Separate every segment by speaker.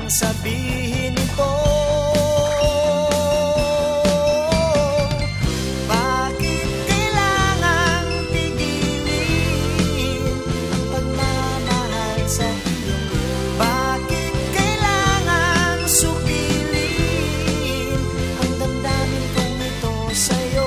Speaker 1: sabihin ito? Bakit kailangang pigilin ang pagmamahal sa iyo? Bakit kailangang supilin ang damdamin kong ito sa'yo?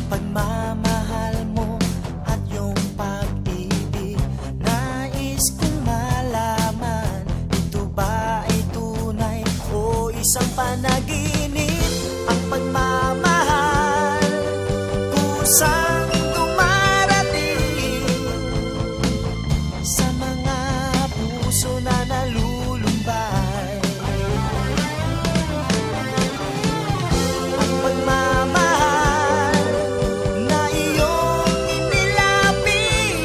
Speaker 1: Pagmamahal mo at iyong pag-ibig, nais kong malaman, ito ba ay tunay o isang panaginip? Ang pagmamahal kusang dumarating sa mga puso na nalulumbay. Ang pagmamahal na iyong inilapit,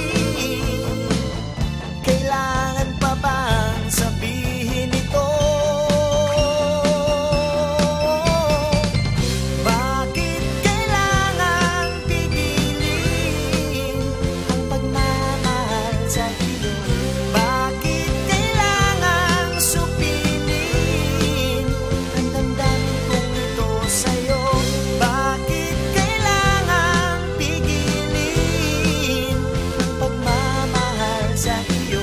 Speaker 1: kailangan pa bang sabihin ito? Bakit kailangang pigilin ang pagmamahal sa iyo? Bakit kailangang supilin ang damdamin kong ito sa'yo? Bakit kailangang pigilin ang pagmamahal sa iyo?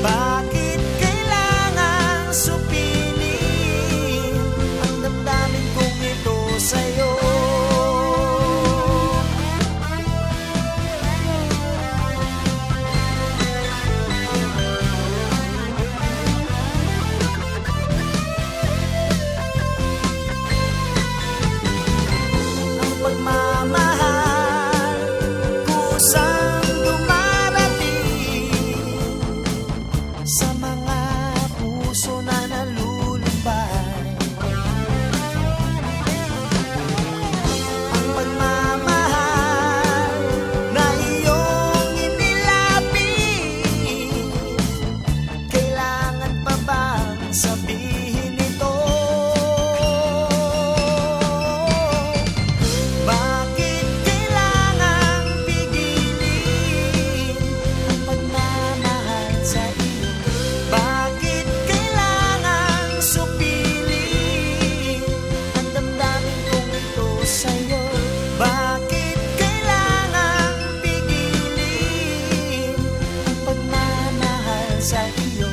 Speaker 1: Bakit kailangang supilin ang damdamin kong ito sa'yo? Ang pagmamahal kusang dumarating sa mga puso na nalulumbay. Ang pagmamahal na iyong inilapit, kailangan pa bang sabihin ito? Bakit kailangang pigilin ang pagmamahal sa iyo? Bakit kailangang supilin ang damdamin kong ito sa'yo? Bakit kailangang pigilin ang pagmamahal sa iyo?